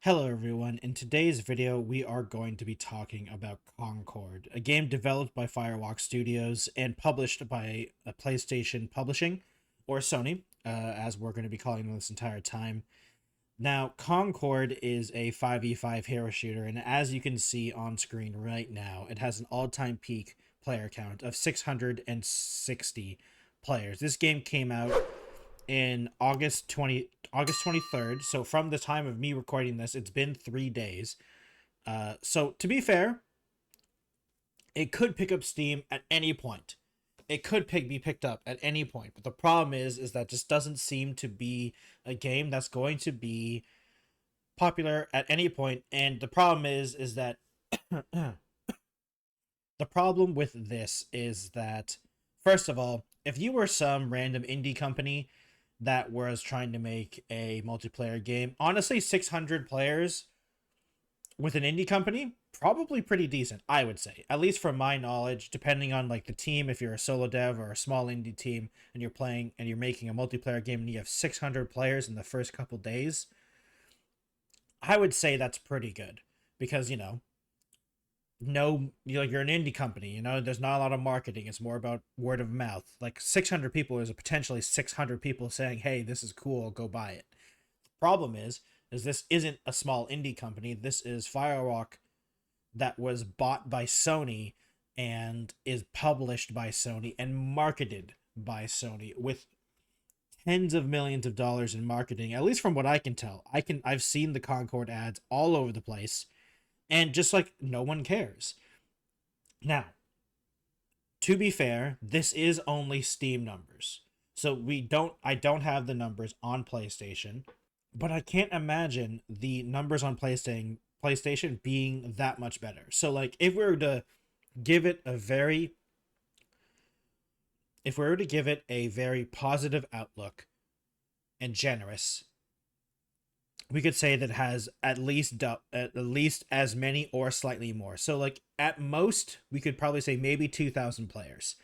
Hello everyone, in today's video we are going to be talking about Concord, a game developed by Firewalk Studios and published by PlayStation Publishing, or Sony, as we're going to be calling them this entire time. Now, Concord is a 5v5 hero shooter, and as you can see on screen right now, it has an all-time peak player count of 660 players. This game came out in August 23rd. So from the time of me recording this, it's been 3 days. So to be fair, it could pick up Steam at any point. It could be picked up at any point. But the problem is that just doesn't seem to be a game that's going to be popular at any point. And the problem is that the problem with this is that, first of all, if you were some random indie company that was trying to make a multiplayer game, honestly, 600 players with an indie company, probably pretty decent, I would say. At least from my knowledge, depending on like the team, if you're a solo dev or a small indie team and you're playing and you're making a multiplayer game and you have 600 players in the first couple days, I would say that's pretty good because, no, you're an indie company, there's not a lot of marketing. It's more about word of mouth. Like 600 people is potentially 600 people saying, hey, this is cool, go buy it. Problem is this isn't a small indie company. This is Firewalk that was bought by Sony and is published by Sony and marketed by Sony with tens of millions of dollars in marketing. At least from what I can tell, I've seen the Concord ads all over the place, and just like no one cares. Now, to be fair, this is only Steam numbers. So I don't have the numbers on PlayStation, but I can't imagine the numbers on PlayStation being that much better. So like give it a very if we were to give it a very positive outlook and generous, we could say that it has at least as many or slightly more. So like at most, we could probably say maybe 2,000 players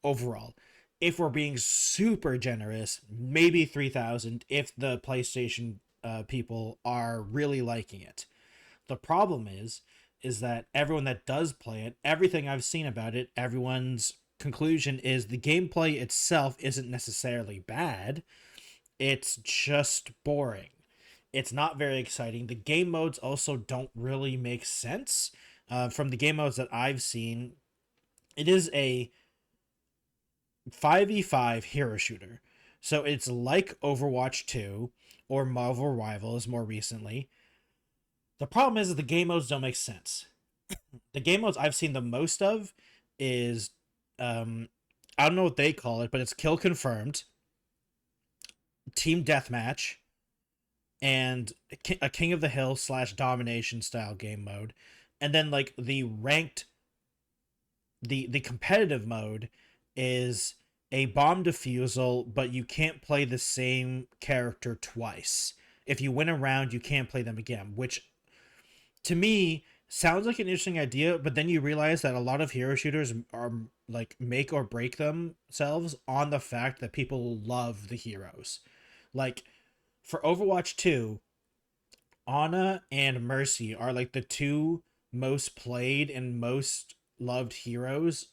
overall. If we're being super generous, maybe 3,000 if the PlayStation people are really liking it. The problem is that everyone that does play it, everything I've seen about it, everyone's conclusion is the gameplay itself isn't necessarily bad. It's just boring. It's not very exciting. The game modes also don't really make sense. From the game modes that I've seen, it is a 5v5 hero shooter. So it's like Overwatch 2 or Marvel Rivals more recently. The problem is that the game modes don't make sense. The game modes I've seen the most of is I don't know what they call it, but it's kill confirmed, team deathmatch, and a King of the Hill / domination style game mode, and then like the competitive mode is a bomb defusal, but you can't play the same character twice. If you win a round, you can't play them again, which to me sounds like an interesting idea, but then you realize that a lot of hero shooters are like make or break themselves on the fact that people love the heroes. Like for Overwatch 2, Ana and Mercy are like the two most played and most loved heroes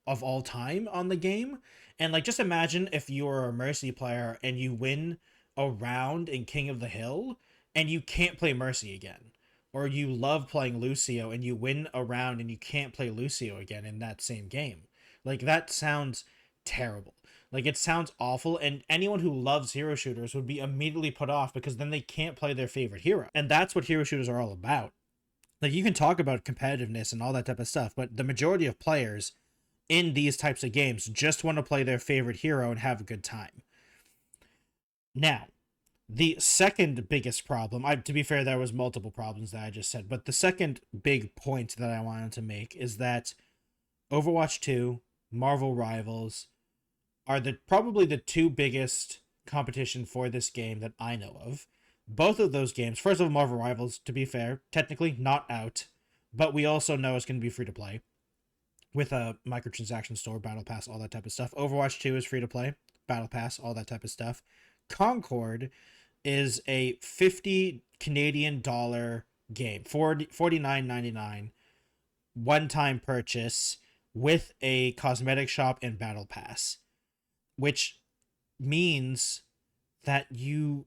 of all time on the game. And like just imagine if you're a Mercy player and you win a round in King of the Hill and you can't play Mercy again. Or you love playing Lucio and you win a round and you can't play Lucio again in that same game. Like that sounds terrible. Like it sounds awful, and anyone who loves hero shooters would be immediately put off because then they can't play their favorite hero. And that's what hero shooters are all about. Like you can talk about competitiveness and all that type of stuff, but the majority of players in these types of games just want to play their favorite hero and have a good time. Now, the second biggest problem, to be fair, there was multiple problems that I just said, but the second big point that I wanted to make is that Overwatch 2, Marvel Rivals, are probably the two biggest competition for this game that I know of. Both of those games, first of all, Marvel Rivals, to be fair, technically not out, but we also know it's going to be free to play with a microtransaction store, battle pass, all that type of stuff. Overwatch 2 is free to play, battle pass, all that type of stuff. Concord is a 50 Canadian dollar game, 49.99, one-time purchase with a cosmetic shop and battle pass, which means that you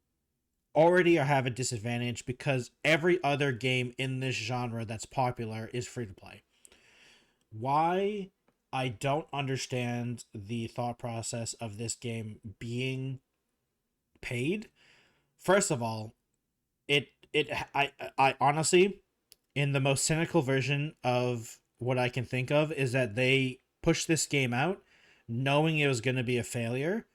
already have a disadvantage because every other game in this genre that's popular is free to play. Why? I don't understand the thought process of this game being paid. First of all, I honestly, in the most cynical version of what I can think of, is that they pushed this game out knowing it was going to be a failure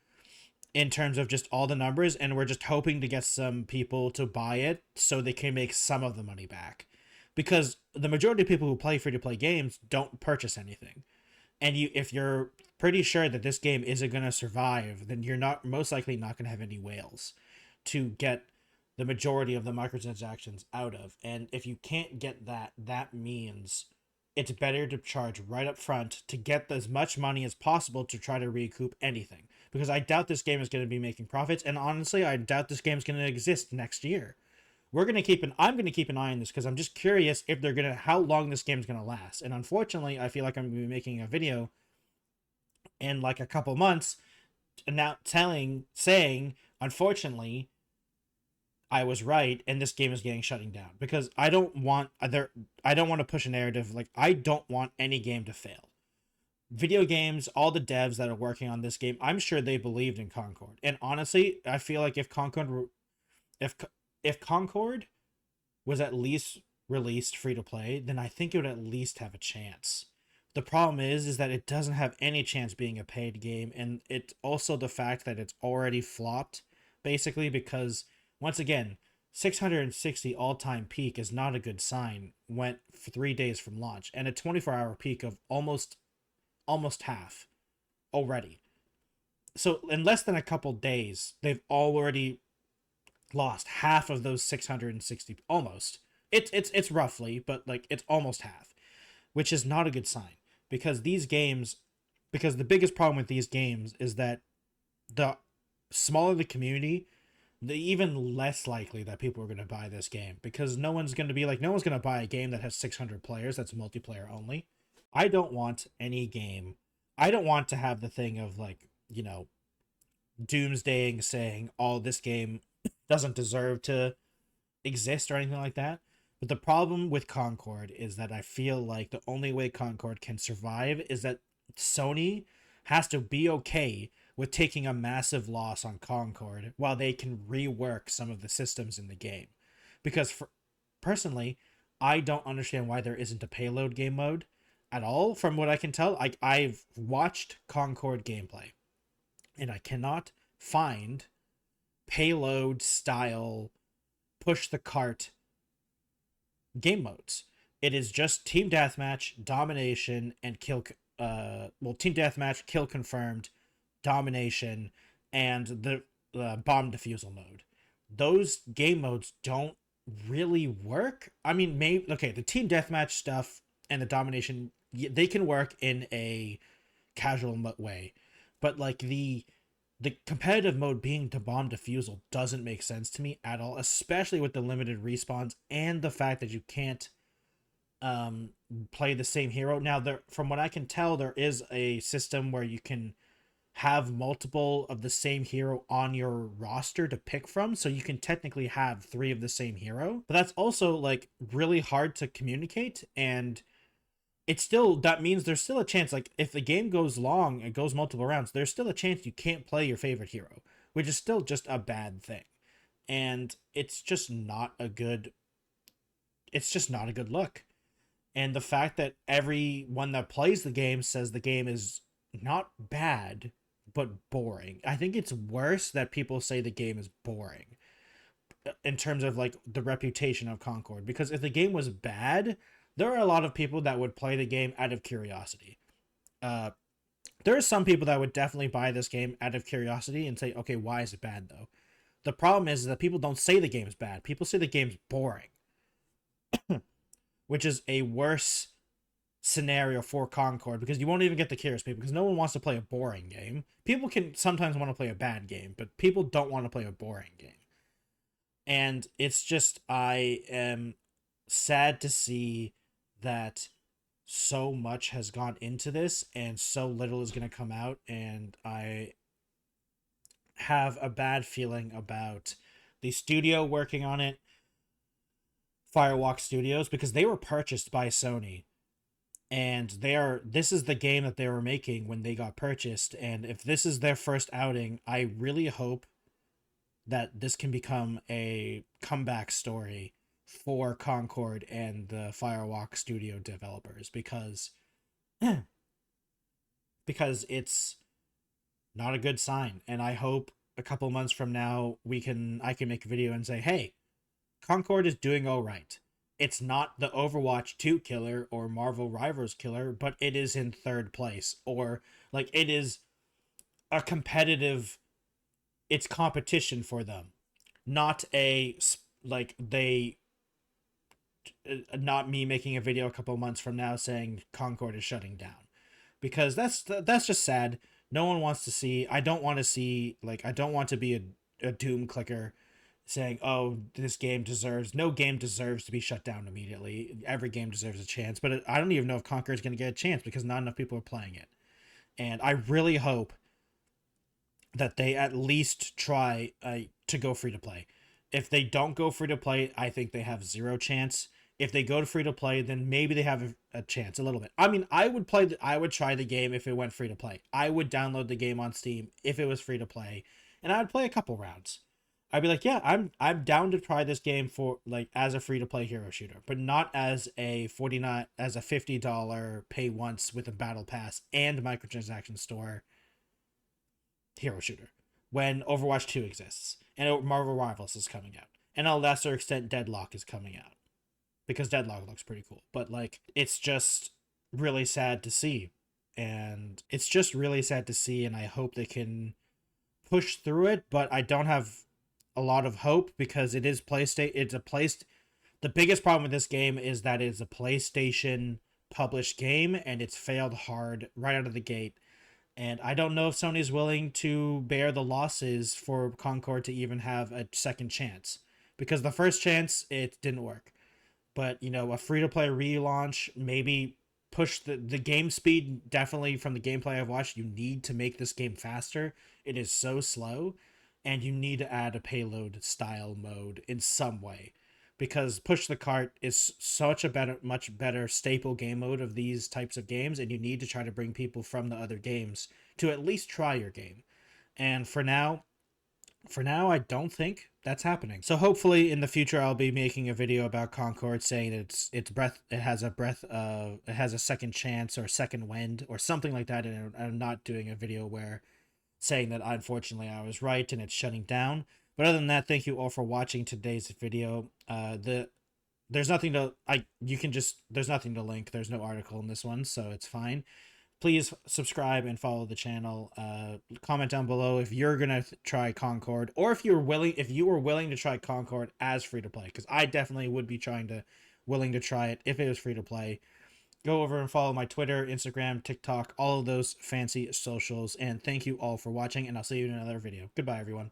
in terms of just all the numbers, and we're just hoping to get some people to buy it so they can make some of the money back. Because the majority of people who play free to play games don't purchase anything. And if you're pretty sure that this game isn't going to survive, then you're not most likely not going to have any whales to get the majority of the microtransactions out of. And if you can't get that, that means it's better to charge right up front to get as much money as possible to try to recoup anything. Because I doubt this game is going to be making profits, and honestly, I doubt this game is going to exist next year. I'm going to keep an eye on this because I'm just curious if how long this game is going to last. And unfortunately, I feel like I'm going to be making a video in like a couple months, and now saying, unfortunately, I was right, and this game is getting shutting down because I don't want to push a narrative like I don't want any game to fail. Video games, all the devs that are working on this game, I'm sure they believed in Concord, and honestly, I feel like if Concord was at least released free to play, then I think it would at least have a chance. The problem is that it doesn't have any chance being a paid game, and it's also the fact that it's already flopped, basically, because once again, 660 all-time peak is not a good sign. Went for 3 days from launch, and a 24-hour peak of almost half already. So in less than a couple days, they've already lost half of those 660 almost. It's roughly, but like it's almost half, which is not a good sign because the biggest problem with these games is that the smaller the community, the even less likely that people are going to buy this game because no one's going to buy a game that has 600 players that's multiplayer only. I don't want any game. I don't want to have the thing of like, doomsdaying saying, "Oh, this game doesn't deserve to exist" or anything like that. But the problem with Concord is that I feel like the only way Concord can survive is that Sony has to be okay with taking a massive loss on Concord while they can rework some of the systems in the game. Because personally, I don't understand why there isn't a payload game mode at all. From what I can tell, I've watched Concord gameplay, and I cannot find payload style push the cart game modes. It is just team deathmatch, domination, and kill. Team deathmatch, kill confirmed, domination, and the bomb defusal mode. Those game modes don't really work. I mean, maybe the team deathmatch stuff and the domination, they can work in a casual way, but like the competitive mode being the bomb defusal doesn't make sense to me at all, especially with the limited respawns and the fact that you can't play the same hero. Now, from what I can tell, there is a system where you can have multiple of the same hero on your roster to pick from, so you can technically have 3 of the same hero, but that's also like really hard to communicate, and that means there's still a chance, like if the game goes long, it goes multiple rounds, there's still a chance you can't play your favorite hero, which is still just a bad thing. And it's just not a good look. And the fact that everyone that plays the game says the game is not bad, but boring. I think it's worse that people say the game is boring in terms of like the reputation of Concord, because if the game was bad, there are a lot of people that would play the game out of curiosity. There are some people that would definitely buy this game out of curiosity and say, okay, why is it bad though? The problem is that people don't say the game's bad. People say the game's boring, which is a worse scenario for Concord, because you won't even get the curious people, because no one wants to play a boring game. People can sometimes want to play a bad game, but people don't want to play a boring game. And it's just, I am sad to see that so much has gone into this and so little is going to come out. And I have a bad feeling about the studio working on it, Firewalk Studios, because they were purchased by Sony, and this is the game that they were making when they got purchased. And if this is their first outing, I really hope that this can become a comeback story for Concord and the Firewalk Studio developers, because it's not a good sign. And I hope a couple months from now I can make a video and say, hey, Concord is doing all right. It's not the Overwatch 2 killer or Marvel Rivals killer, but it is in third place, or like it is a competitive, it's competition for them, not a like they not me making a video a couple months from now saying Concord is shutting down, because that's just sad. No one wants to see. I don't want to see, like, I don't want to be a doom clicker saying, "Oh, this game deserves." No game deserves to be shut down immediately. Every game deserves a chance, but I don't even know if Concord is going to get a chance because not enough people are playing it. And I really hope that they at least try to go free to play. If they don't go free to play, I think they have zero chance. If they go to free to play, then maybe they have a chance a little bit. I mean, I would try the game if it went free to play. I would download the game on Steam if it was free to play, and I would play a couple rounds. I'd be like, yeah, I'm down to try this game for, like, as a free to play hero shooter, but not as a $50 pay once with a battle pass and microtransaction store hero shooter when Overwatch 2 exists and Marvel Rivals is coming out, and a lesser extent Deadlock is coming out, because Deadlock looks pretty cool. But like, it's just really sad to see. And it's just really sad to see, and I hope they can push through it, but I don't have a lot of hope because it is PlayStation. It's a place. The biggest problem with this game is that it's a PlayStation published game and it's failed hard right out of the gate. And I don't know if Sony's willing to bear the losses for Concord to even have a second chance, because the first chance it didn't work. But you know, a free to play relaunch, maybe push the game speed. Definitely, from the gameplay I've watched, you need to make this game faster. It is so slow, and you need to add a payload style mode in some way, because push the cart is such a much better staple game mode of these types of games, and you need to try to bring people from the other games to at least try your game. And for now, I don't think that's happening. So hopefully in the future I'll be making a video about Concord, saying it has a second chance or second wind or something like that, and I'm not doing a video where saying that unfortunately I was right and it's shutting down. But other than that, thank you all for watching today's video. There's nothing to there's nothing to link. There's no article in this one, so it's fine. Please subscribe and follow the channel. Comment down below if you're gonna try Concord, or if you were willing to try Concord as free to play, because I definitely would be willing to try it if it was free to play. Go over and follow my Twitter, Instagram, TikTok, all of those fancy socials. And thank you all for watching, and I'll see you in another video. Goodbye, everyone.